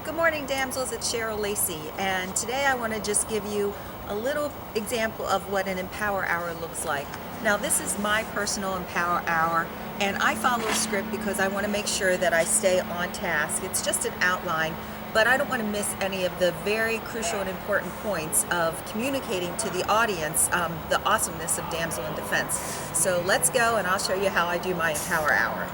Good morning, damsels. It's Cheryl Lacey, and today I want to just give you a little example of what an Empower Hour looks like. Now, this is my personal Empower Hour, and I follow a script because I want to make sure that I stay on task. It's just an outline, but I don't want to miss any of the very crucial and important points of communicating to the audience the awesomeness of Damsel in Defense. So let's go, and I'll show you how I do my Empower Hour.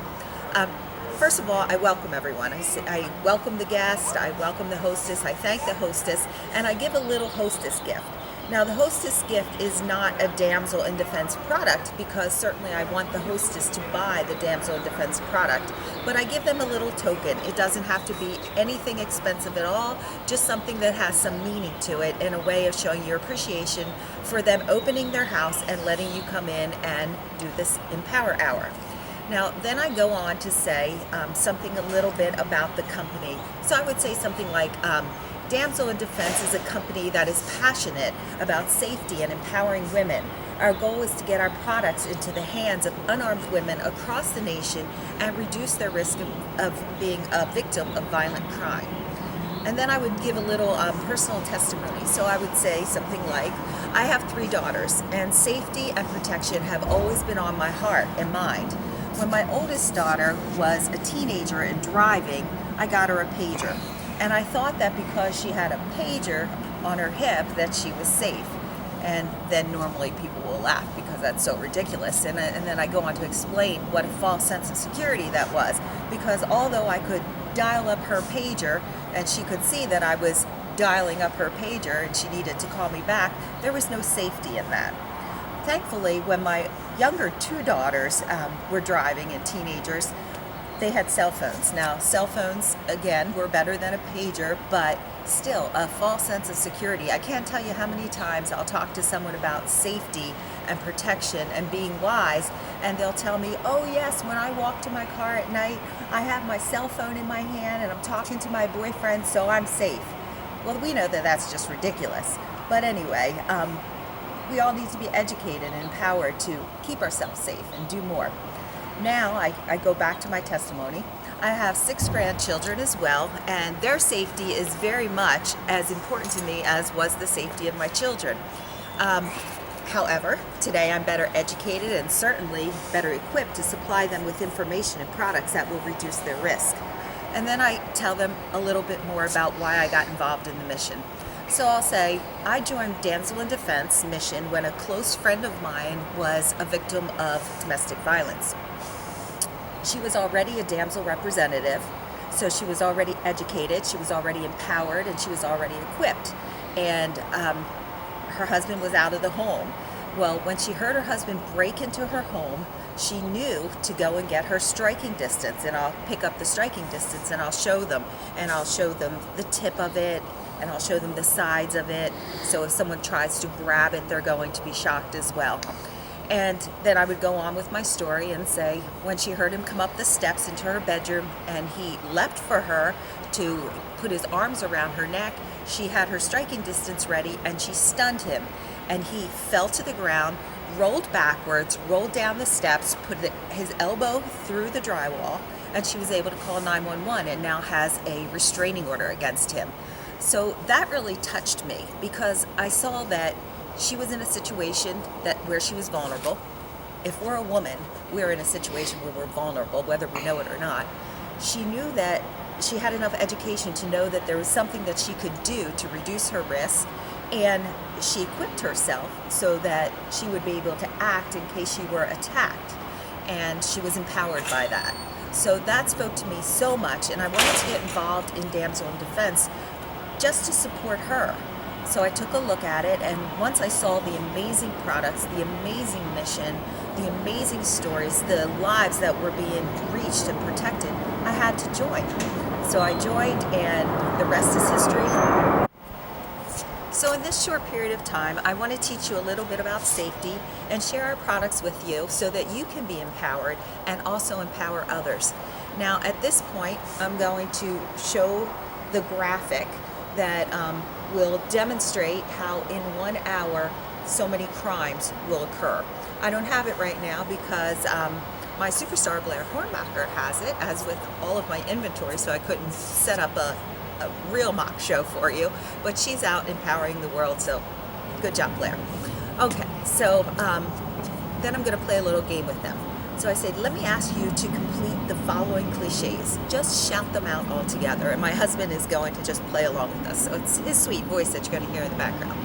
First of all, I welcome everyone. I welcome the guest, I welcome the hostess, I thank the hostess, and I give a little hostess gift. Now, the hostess gift is not a Damsel in Defense product because certainly I want the hostess to buy the Damsel in Defense product, but I give them a little token. It doesn't have to be anything expensive at all, just something that has some meaning to it in a way of showing your appreciation for them opening their house and letting you come in and do this Empower Hour. Now, then I go on to say something a little bit about the company. So I would say something like, Damsel in Defense is a company that is passionate about safety and empowering women. Our goal is to get our products into the hands of unarmed women across the nation and reduce their risk of being a victim of violent crime. And then I would give a little personal testimony. So I would say something like, I have 3 daughters, and safety and protection have always been on my heart and mind. When my oldest daughter was a teenager and driving, I got her a pager. And I thought that because she had a pager on her hip that she was safe. And then normally people will laugh because that's so ridiculous. And then I go on to explain what a false sense of security that was. Because although I could dial up her pager and she could see that I was dialing up her pager and she needed to call me back, there was no safety in that. Thankfully, when my younger 2 daughters were driving and teenagers, they had cell phones. Now, cell phones, again, were better than a pager, but still a false sense of security. I can't tell you how many times I'll talk to someone about safety and protection and being wise, and they'll tell me, oh yes, when I walk to my car at night, I have my cell phone in my hand and I'm talking to my boyfriend, so I'm safe. Well, we know that that's just ridiculous. But anyway, we all need to be educated and empowered to keep ourselves safe and do more. Now I go back to my testimony. I have 6 grandchildren as well, and their safety is very much as important to me as was the safety of my children. However, today I'm better educated and certainly better equipped to supply them with information and products that will reduce their risk. And then I tell them a little bit more about why I got involved in the mission. So I'll say, I joined Damsel in Defense mission when a close friend of mine was a victim of domestic violence. She was already a damsel representative, so she was already educated, she was already empowered, and she was already equipped. And her husband was out of the home. Well, when she heard her husband break into her home, she knew to go and get her striking distance, and I'll pick up the striking distance and I'll show them, and I'll show them the tip of it, and I'll show them the sides of it, so if someone tries to grab it, they're going to be shocked as well. And then I would go on with my story and say, when she heard him come up the steps into her bedroom and he leapt for her to put his arms around her neck, she had her striking distance ready and she stunned him. And he fell to the ground, rolled backwards, rolled down the steps, put his elbow through the drywall, and she was able to call 911 and now has a restraining order against him. So that really touched me because I saw that she was in a situation where she was vulnerable. If we're a woman, we're in a situation where we're vulnerable, whether we know it or not. She knew that she had enough education to know that there was something that she could do to reduce her risk, and she equipped herself so that she would be able to act in case she were attacked, and she was empowered by that. So that spoke to me so much, and I wanted to get involved in Damsel in Defense just to support her. So I took a look at it, and once I saw the amazing products, the amazing mission, the amazing stories, the lives that were being reached and protected, I had to join. So I joined, and the rest is history. So in this short period of time, I want to teach you a little bit about safety and share our products with you so that you can be empowered and also empower others. Now at this point, I'm going to show the graphic that will demonstrate how in 1 hour so many crimes will occur. I don't have it right now because my superstar Blair Hornbacher has it, as with all of my inventory, so I couldn't set up a a real mock show for you, but she's out empowering the world, so good job, Blair. Okay, so then I'm going to play a little game with them. So I said, let me ask you to complete the following cliches. Just shout them out all together. And my husband is going to just play along with us. So it's his sweet voice that you're going to hear in the background.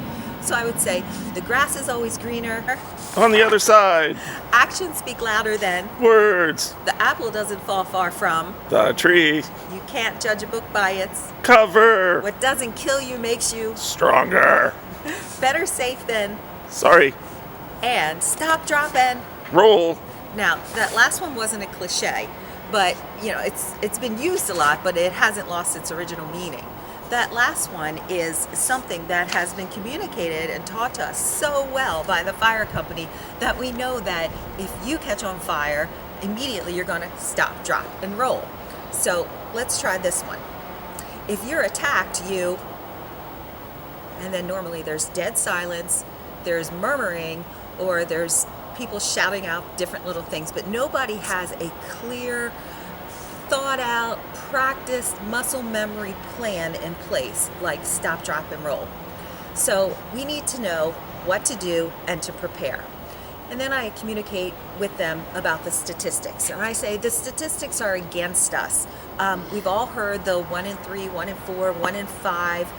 So I would say, the grass is always greener. On the other side. Actions speak louder than Words. the apple doesn't fall far from The tree. you can't judge a book by its Cover. what doesn't kill you makes you Stronger. better safe than Sorry. and stop, drop, and Roll. now that last one wasn't a cliche, but you know it's been used a lot, but it hasn't lost its original meaning. That last one is something that has been communicated and taught to us so well by the fire company that we know that if you catch on fire, immediately you're going to stop, drop, and roll. So let's try this one. If you're attacked, you, and then normally there's dead silence, there's murmuring, or there's people shouting out different little things, but nobody has a clear, thought out, practiced muscle memory plan in place like stop, drop, and roll. So we need to know what to do and to prepare. And then I communicate with them about the statistics. And I say the statistics are against us. We've all heard the 1 in 3, 1 in 4, 1 in 5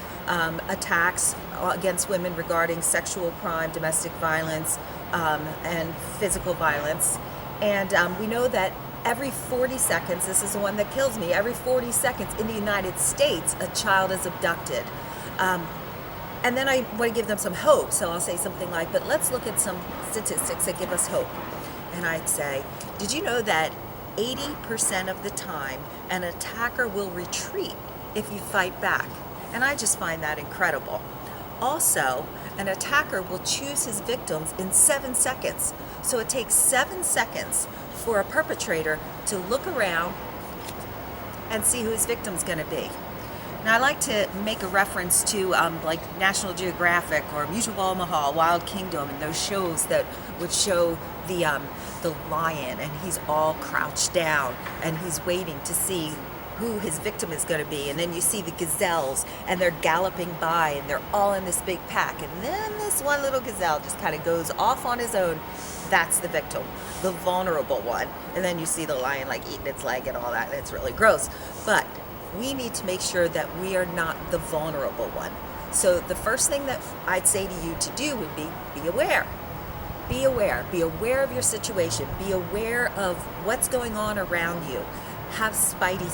attacks against women regarding sexual crime, domestic violence, and physical violence. And we know that every 40 seconds, this is the one that kills me, every 40 seconds in the United States, a child is abducted. And then I want to give them some hope. So I'll say something like, but let's look at some statistics that give us hope. And I'd say, did you know that 80% of the time an attacker will retreat if you fight back? And I just find that incredible. Also, an attacker will choose his victims in 7 seconds. So it takes 7 seconds for a perpetrator to look around and see who his victim's going to be. Now, I like to make a reference to like National Geographic or Mutual of Omaha, Wild Kingdom, and those shows that would show the lion, and he's all crouched down and he's waiting to see who his victim is going to be. And then you see the gazelles, and they're galloping by, and they're all in this big pack. And then this one little gazelle just kind of goes off on his own. That's the victim, the vulnerable one. And then you see the lion like eating its leg and all that, and it's really gross. But we need to make sure that we are not the vulnerable one. So the first thing that I'd say to you to do would be aware. Be aware. Be aware of your situation. Be aware of what's going on around you. Have spidey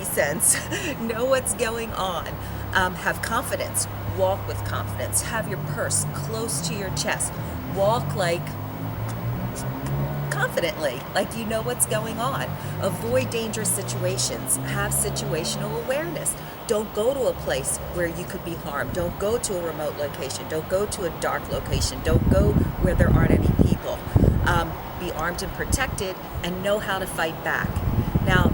sense. Know what's going on. Have confidence. Walk with confidence. Have your purse close to your chest. Walk like confidently, like you know what's going on. Avoid dangerous situations. Have situational awareness. Don't go to a place where you could be harmed. Don't go to a remote location. Don't go to a dark location. Don't go where there aren't any people. Be armed and protected, and know how to fight back. Now,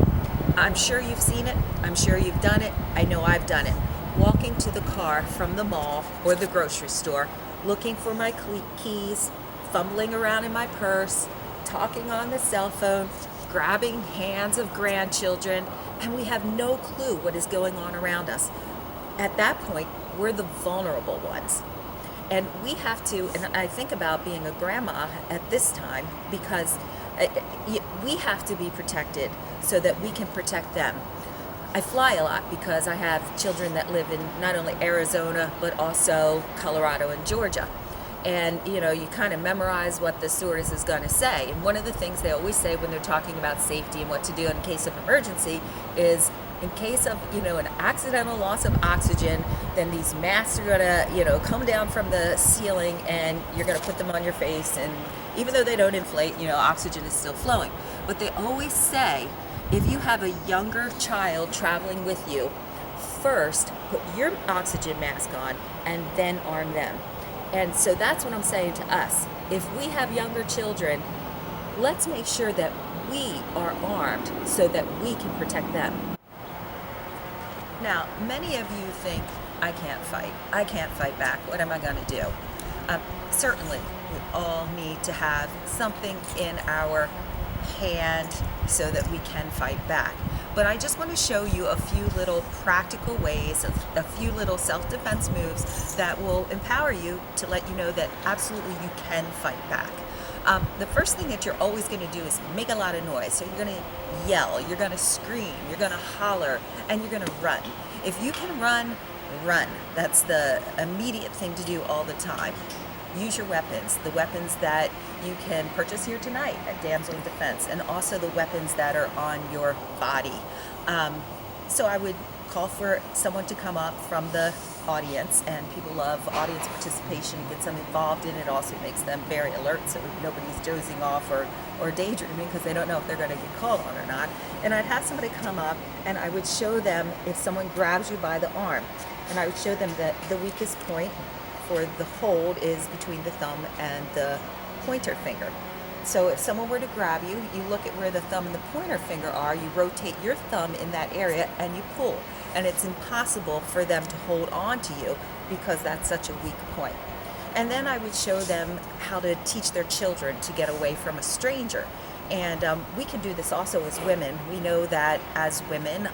I'm sure you've seen it. I'm sure you've done it. I know I've done it. Walking to the car from the mall or the grocery store, looking for my keys, fumbling around in my purse, talking on the cell phone, grabbing hands of grandchildren, and we have no clue what is going on around us. At that point, we're the vulnerable ones. And we have to, and I think about being a grandma at this time, because we have to be protected so that we can protect them. I fly a lot because I have children that live in not only Arizona, but also Colorado and Georgia. And, you know, you kind of memorize what the stewardess is going to say. And one of the things they always say when they're talking about safety and what to do in case of emergency is, in case of, you know, an accidental loss of oxygen, then these masks are going to, you know, come down from the ceiling, and you're going to put them on your face. And even though they don't inflate, you know, oxygen is still flowing. But they always say, if you have a younger child traveling with you, first put your oxygen mask on and then arm them. And so that's what I'm saying to us. If we have younger children, let's make sure that we are armed so that we can protect them. Now, many of you think, I can't fight. I can't fight back. What am I going to do? Certainly, we all need to have something in our hand so that we can fight back. but I just want to show you a few little practical ways, a few little self-defense moves that will empower you to let you know that absolutely you can fight back. The first thing that you're always going to do is make a lot of noise. So you're going to yell, you're going to scream, you're going to holler, and you're going to run. If you can run, run. That's the immediate thing to do all the time. Use your weapons, the weapons that you can purchase here tonight at Damsel in Defense, and also the weapons that are on your body. So I would call for someone to come up from the audience, and people love audience participation. It gets them involved in it, also makes them very alert so nobody's dozing off or daydreaming because they don't know if they're going to get called on or not. And I'd have somebody come up and I would show them if someone grabs you by the arm, and I would show them that the weakest point for the hold is between the thumb and the pointer finger. So if someone were to grab you, you look at where the thumb and the pointer finger are, you rotate your thumb in that area and you pull. And it's impossible for them to hold on to you because that's such a weak point. And then I would show them how to teach their children to get away from a stranger. And we can do this also as women. We know that as women,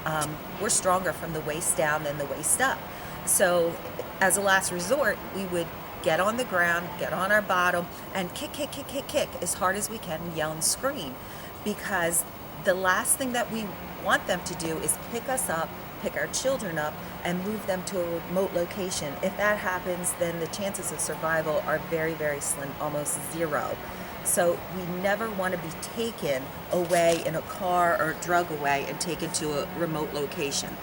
we're stronger from the waist down than the waist up. So as a last resort, we would get on the ground, get on our bottom, and kick as hard as we can, yell and scream. Because the last thing that we want them to do is pick us up, pick our children up, and move them to a remote location. If that happens, then the chances of survival are very, very slim, almost zero. So we never want to be taken away in a car or drug away and taken to a remote location.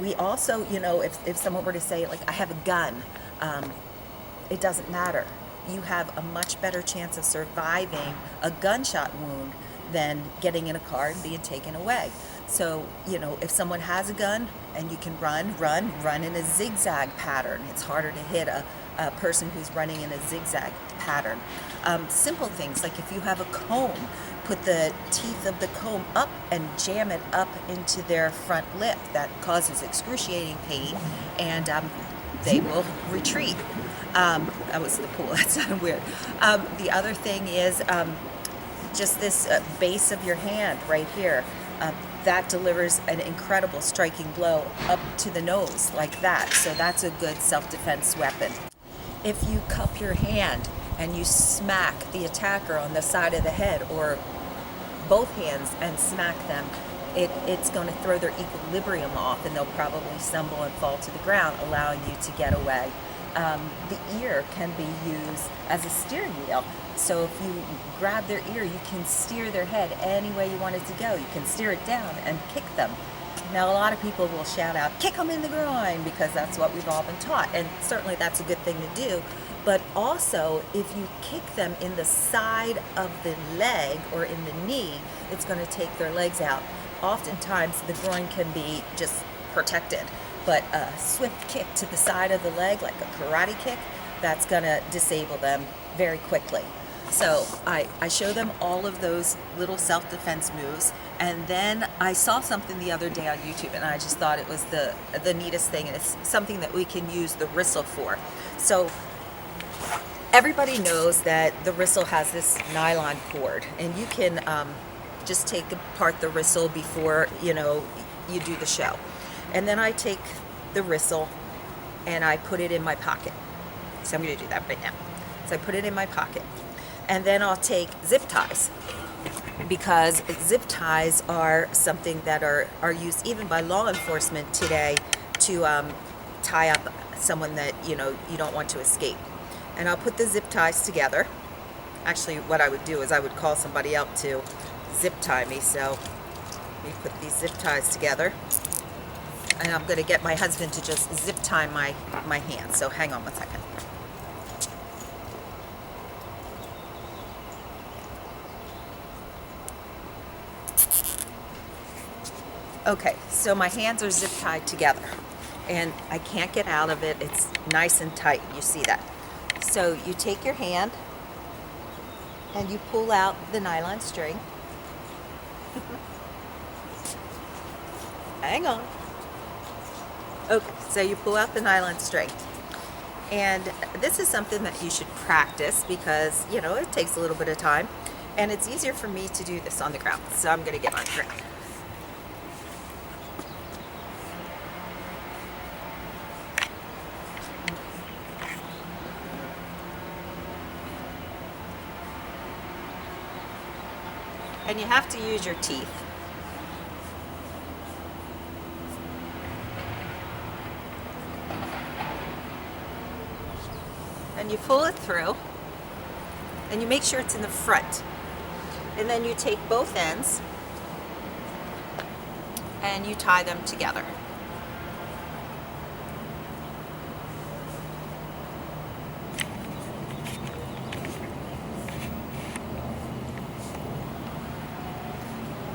We also, if someone were to say, like, I have a gun, it doesn't matter. You have a much better chance of surviving a gunshot wound than getting in a car and being taken away. So, if someone has a gun and you can run in a zigzag pattern. It's harder to hit a person who's running in a zigzag pattern. Simple things like if you have a comb, put the teeth of the comb up and jam it up into their front lip. That causes excruciating pain, and they will retreat. That was the pool. That sounded weird. The other thing is just this base of your hand right here. That delivers an incredible striking blow up to the nose like that. So that's a good self-defense weapon. If you cup your hand and you smack the attacker on the side of the head or both hands and smack them, it's going to throw their equilibrium off and they'll probably stumble and fall to the ground, allowing you to get away. The ear can be used as a steering wheel. So if you grab their ear, you can steer their head any way you want it to go. You can steer it down and kick them. Now, a lot of people will shout out, kick them in the groin, because that's what we've all been taught. And certainly that's a good thing to do. But also, if you kick them in the side of the leg or in the knee, it's going to take their legs out. Oftentimes, the groin can be just protected. But a swift kick to the side of the leg, like a karate kick, that's going to disable them very quickly. So I show them all of those little self-defense moves, and then I saw something the other day on YouTube, and I just thought it was the neatest thing, and it's something that we can use the Rissle for. So everybody knows that the Rissle has this nylon cord, and you can just take apart the Rissle before you do the show. And then I take the Rissle and I put it in my pocket. So I'm going to do that right now. So I put it in my pocket. And then I'll take zip ties, because zip ties are something that are used even by law enforcement today to tie up someone that you don't want to escape. And I'll put the zip ties together. Actually, what I would do is I would call somebody up to zip tie me. So we put these zip ties together. And I'm going to get my husband to just zip tie my hand. So hang on one second. Okay, so my hands are zip tied together. And I can't get out of it. It's nice and tight. You see that? So you take your hand and you pull out the nylon string. Hang on. Okay, so you pull out the nylon string. And this is something that you should practice because, it takes a little bit of time. And it's easier for me to do this on the ground. So I'm going to get on the ground. and you have to use your teeth. And you pull it through, and you make sure it's in the front. And then you take both ends and you tie them together.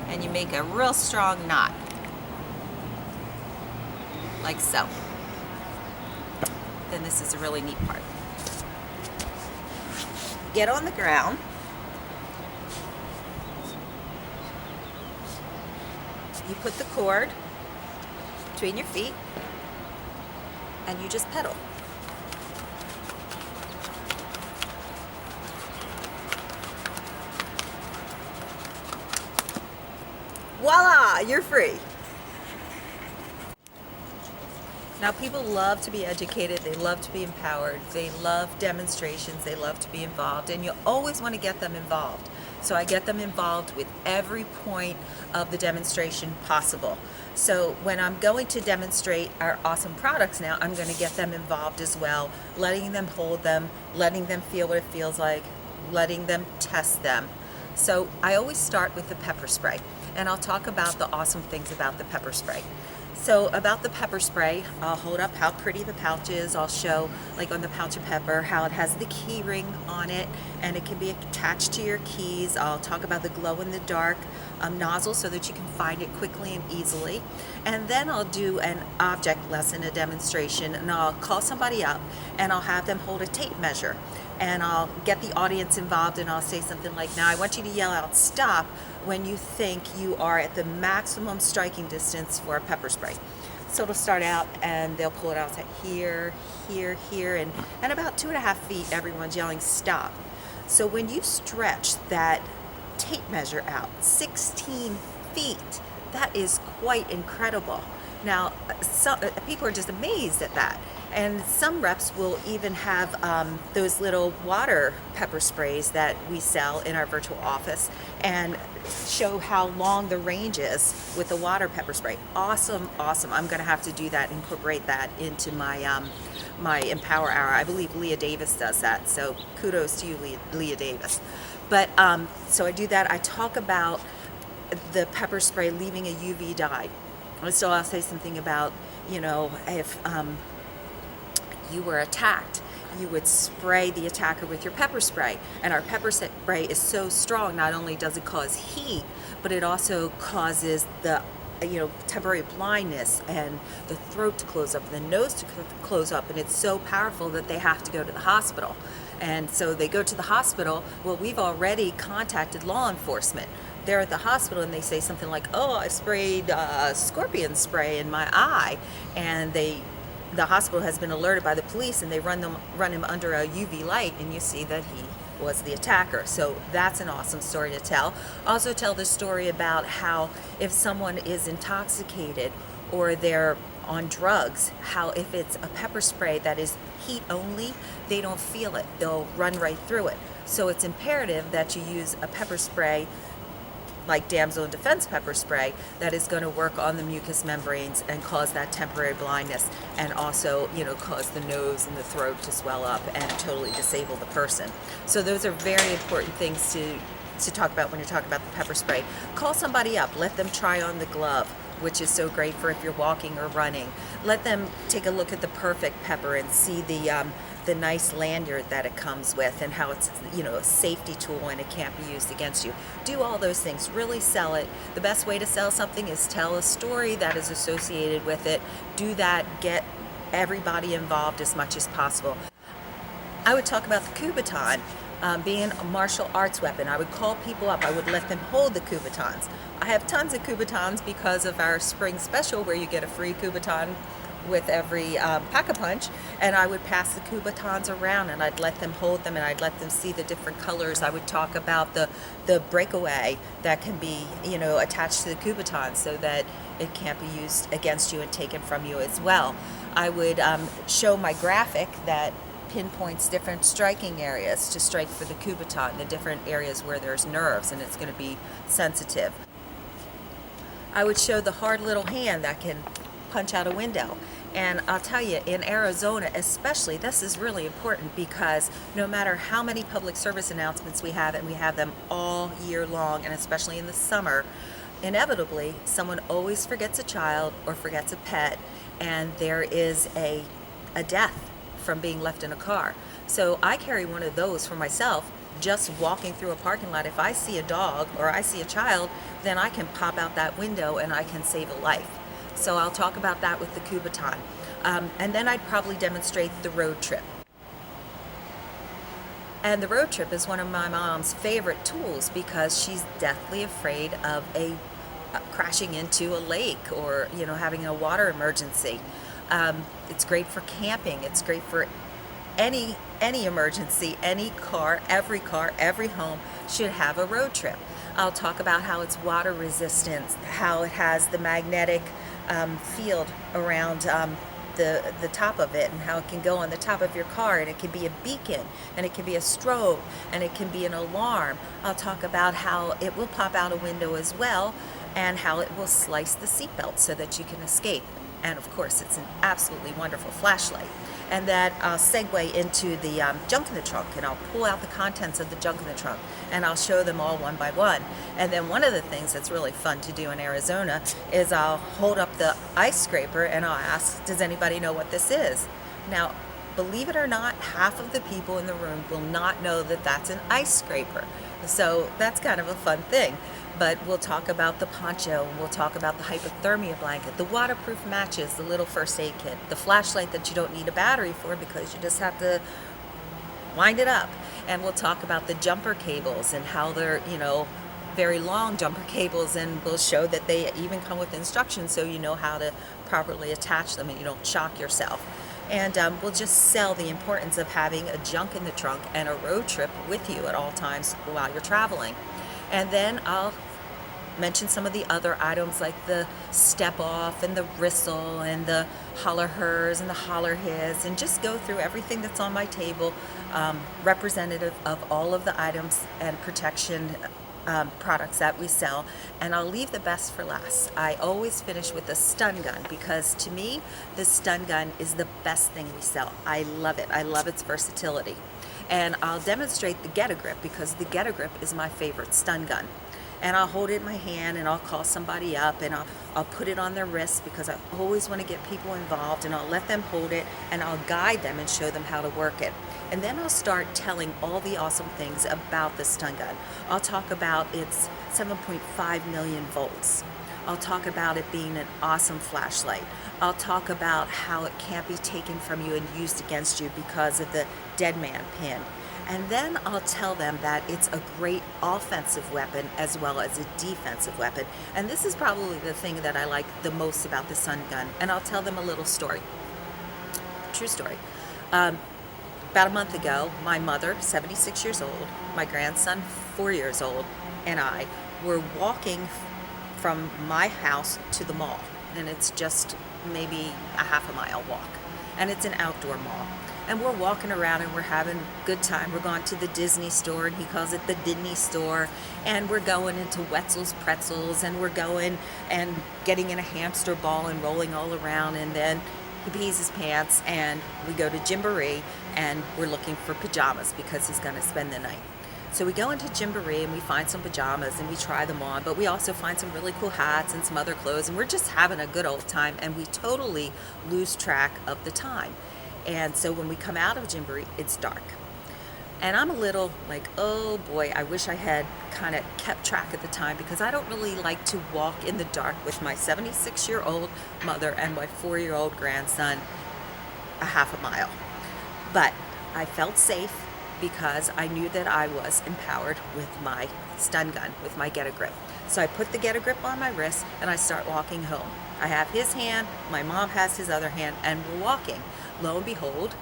And you make a real strong knot, like so. Then this is a really neat part. Get on the ground. You put the cord between your feet and you just pedal. Voila, you're free. Now, people love to be educated, they love to be empowered, they love demonstrations, they love to be involved, and you always want to get them involved. So I get them involved with every point of the demonstration possible. So when I'm going to demonstrate our awesome products now, I'm going to get them involved as well, letting them hold them, letting them feel what it feels like, letting them test them. So I always start with the pepper spray, and I'll talk about the awesome things about the pepper spray. So about the pepper spray, I'll hold up how pretty the pouch is. I'll show, like on the pouch of pepper, how it has the key ring on it and it can be attached to your keys. I'll talk about the glow in the dark nozzle so that you can find it quickly and easily. And then I'll do an object lesson, a demonstration, and I'll call somebody up and I'll have them hold a tape measure. And I'll get the audience involved and I'll say something like, now I want you to yell out stop when you think you are at the maximum striking distance for a pepper spray. So it'll start out and they'll pull it out, say here, here, here, and about 2.5 feet, everyone's yelling stop. So when you stretch that tape measure out 16 feet, that is quite incredible. Now, people are just amazed at that. And some reps will even have those little water pepper sprays that we sell in our virtual office and show how long the range is with the water pepper spray. Awesome, awesome. I'm going to have to do that, incorporate that into my my Empower Hour. I believe Leah Davis does that, so kudos to you, Leah Davis. But so I do that. I talk about the pepper spray leaving a UV dye. So I'll say something about, you know, if you were attacked, you would spray the attacker with your pepper spray. And our pepper spray is so strong, not only does it cause heat, but it also causes the temporary blindness and the throat to close up and the nose to close up. And it's so powerful that they have to go to the hospital. And so they go to the hospital. Well, we've already contacted law enforcement. They're at the hospital and they say something like, oh, I sprayed scorpion spray in my eye. And the hospital has been alerted by the police and they run him under a UV light and you see that he was the attacker. So that's an awesome story to tell. Also tell the story about how if someone is intoxicated or they're on drugs, how if it's a pepper spray that is heat only, they don't feel it. They'll run right through it. So it's imperative that you use a pepper spray like Damsel in Defense pepper spray that is going to work on the mucous membranes and cause that temporary blindness and also, cause the nose and the throat to swell up and totally disable the person. So those are very important things to talk about when you're talking about the pepper spray. Call somebody up, let them try on the glove, which is so great for if you're walking or running. Let them take a look at the Perfect Pepper and see the nice lanyard that it comes with and how it's a safety tool and it can't be used against you. Do all those things, really sell it. The best way to sell something is tell a story that is associated with it. Do that, get everybody involved as much as possible. I would talk about the Kubotan being a martial arts weapon. I would call people up, I would let them hold the Kubotans. I have tons of Kubotans because of our spring special where you get a free Kubotan with every Pack-a-Punch, and I would pass the Kubotans around and I'd let them hold them and I'd let them see the different colors. I would talk about the breakaway that can be attached to the Kubotan so that it can't be used against you and taken from you as well. I would show my graphic that pinpoints different striking areas to strike for the Kubotan, the different areas where there's nerves and it's going to be sensitive. I would show the hard little hand that can punch out a window. And I'll tell you, in Arizona especially, this is really important because no matter how many public service announcements we have, and we have them all year long, and especially in the summer, inevitably someone always forgets a child or forgets a pet, and there is a death from being left in a car. So I carry one of those for myself. Just walking through a parking lot, if I see a dog or I see a child, then I can pop out that window and I can save a life. So I'll talk about that with the Kubotan. And then I'd probably demonstrate the road trip. And the road trip is one of my mom's favorite tools because she's deathly afraid of crashing into a lake or having a water emergency. It's great for camping. It's great for any emergency. Any car, every home should have a road trip. I'll talk about how it's water resistant, how it has the magnetic field around the top of it, and how it can go on the top of your car, and it can be a beacon, and it can be a strobe, and it can be an alarm. I'll talk about how it will pop out a window as well, and how it will slice the seatbelt so that you can escape. And of course, it's an absolutely wonderful flashlight. And then I'll segue into the junk in the trunk, and I'll pull out the contents of the junk in the trunk, and I'll show them all one by one. And then one of the things that's really fun to do in Arizona is I'll hold up the ice scraper and I'll ask, does anybody know what this is? Now, believe it or not, half of the people in the room will not know that that's an ice scraper. So that's kind of a fun thing. But we'll talk about the poncho, and we'll talk about the hypothermia blanket, the waterproof matches, the little first aid kit, the flashlight that you don't need a battery for because you just have to wind it up. And we'll talk about the jumper cables and how they're, very long jumper cables, and we'll show that they even come with instructions so you know how to properly attach them and you don't shock yourself. And we'll just sell the importance of having a junk in the trunk and a road trip with you at all times while you're traveling. And then I'll mention some of the other items like the step off and the Rissole and the holler hers and the holler his, and just go through everything that's on my table, representative of all of the items and protection products that we sell. And I'll leave the best for last. I always finish with a stun gun because to me, the stun gun is the best thing we sell. I love it. I love its versatility. And I'll demonstrate the Get-A-Grip because the Get-A-Grip is my favorite stun gun. And I'll hold it in my hand, and I'll call somebody up, and I'll put it on their wrist because I always want to get people involved, and I'll let them hold it, and I'll guide them and show them how to work it. And then I'll start telling all the awesome things about the stun gun. I'll talk about its 7.5 million volts. I'll talk about it being an awesome flashlight. I'll talk about how it can't be taken from you and used against you because of the dead man pin. And then I'll tell them that it's a great offensive weapon as well as a defensive weapon. And this is probably the thing that I like the most about the stun gun. And I'll tell them a little story. True story. About a month ago, my mother, 76 years old, my grandson, 4 years old, and I were walking from my house to the mall. And it's just maybe a half a mile walk. And it's an outdoor mall. And we're walking around and we're having a good time. We're going to the Disney store, and he calls it the Disney store. And we're going into Wetzel's Pretzels, and we're going and getting in a hamster ball and rolling all around. And then he pees his pants, and we go to Gymboree, and we're looking for pajamas because he's going to spend the night. So we go into Gymboree and we find some pajamas and we try them on, but we also find some really cool hats and some other clothes, and we're just having a good old time, and we totally lose track of the time. And so when we come out of Gymboree, it's dark. And I'm a little like, oh boy, I wish I had kind of kept track of the time because I don't really like to walk in the dark with my 76-year-old mother and my 4-year-old grandson a half a mile. But I felt safe because I knew that I was empowered with my stun gun, with my Get-A-Grip. So I put the Get-A-Grip on my wrist and I start walking home. I have his hand, my mom has his other hand, and we're walking. Lo and behold,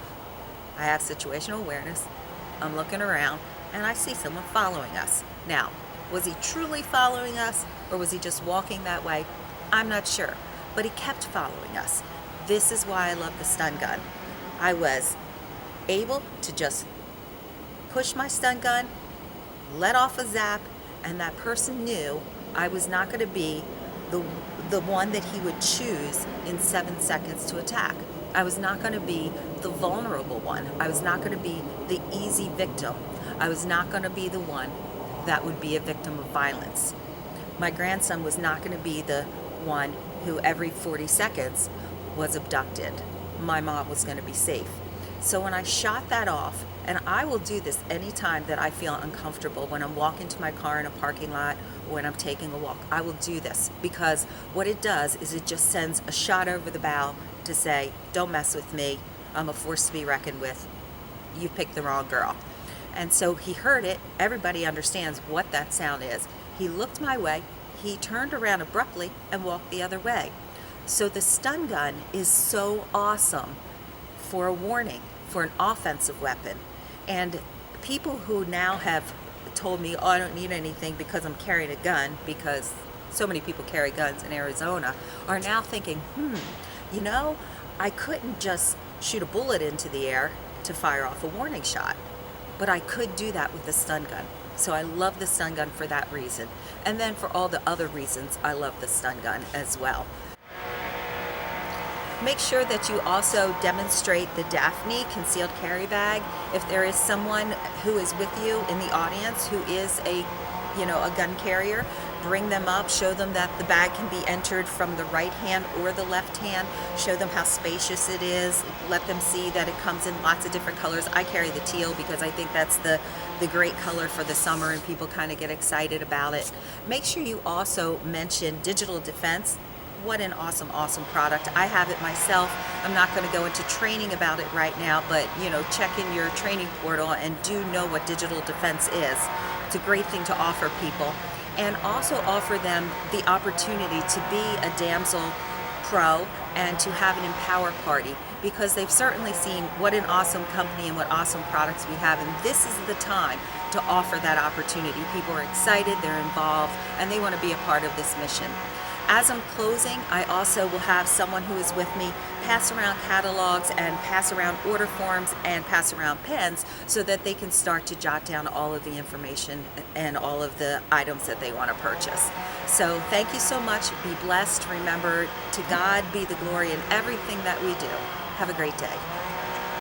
I have situational awareness. I'm looking around and I see someone following us. Now, was he truly following us or was he just walking that way? I'm not sure, but he kept following us. This is why I love the stun gun. I was able to just push my stun gun, let off a zap, and that person knew I was not going to be the one that he would choose in 7 seconds to attack. I was not going to be the vulnerable one. I was not going to be the easy victim. I was not going to be the one that would be a victim of violence. My grandson was not going to be the one who every 40 seconds was abducted. My mom was going to be safe. So when I shot that off, and I will do this anytime that I feel uncomfortable, when I'm walking to my car in a parking lot, or when I'm taking a walk, I will do this, because what it does is it just sends a shot over the bow to say, don't mess with me, I'm a force to be reckoned with, you picked the wrong girl. And so he heard it, everybody understands what that sound is. He looked my way, he turned around abruptly and walked the other way. So the stun gun is so awesome for a warning, for an offensive weapon. And people who now have told me, oh, I don't need anything because I'm carrying a gun, because so many people carry guns in Arizona, are now thinking, you know, I couldn't just shoot a bullet into the air to fire off a warning shot, but I could do that with a stun gun. So I love the stun gun for that reason. And then for all the other reasons, I love the stun gun as well. Make sure that you also demonstrate the Daphne concealed carry bag. If there is someone who is with you in the audience who is a gun carrier, bring them up, show them that the bag can be entered from the right hand or the left hand, show them how spacious it is, let them see that it comes in lots of different colors. I carry the teal because I think that's the great color for the summer and people kind of get excited about it. Make sure you also mention Digital Defense. What an awesome, awesome product. I have it myself. I'm not going to go into training about it right now, but check in your training portal and do know what Digital Defense is. It's a great thing to offer people. And also offer them the opportunity to be a Damsel Pro and to have an Empower Party, because they've certainly seen what an awesome company and what awesome products we have, and this is the time to offer that opportunity. People are excited, they're involved, and they want to be a part of this mission. As I'm closing, I also will have someone who is with me pass around catalogs and pass around order forms and pass around pens so that they can start to jot down all of the information and all of the items that they want to purchase. So thank you so much. Be blessed. Remember, to God be the glory in everything that we do. Have a great day.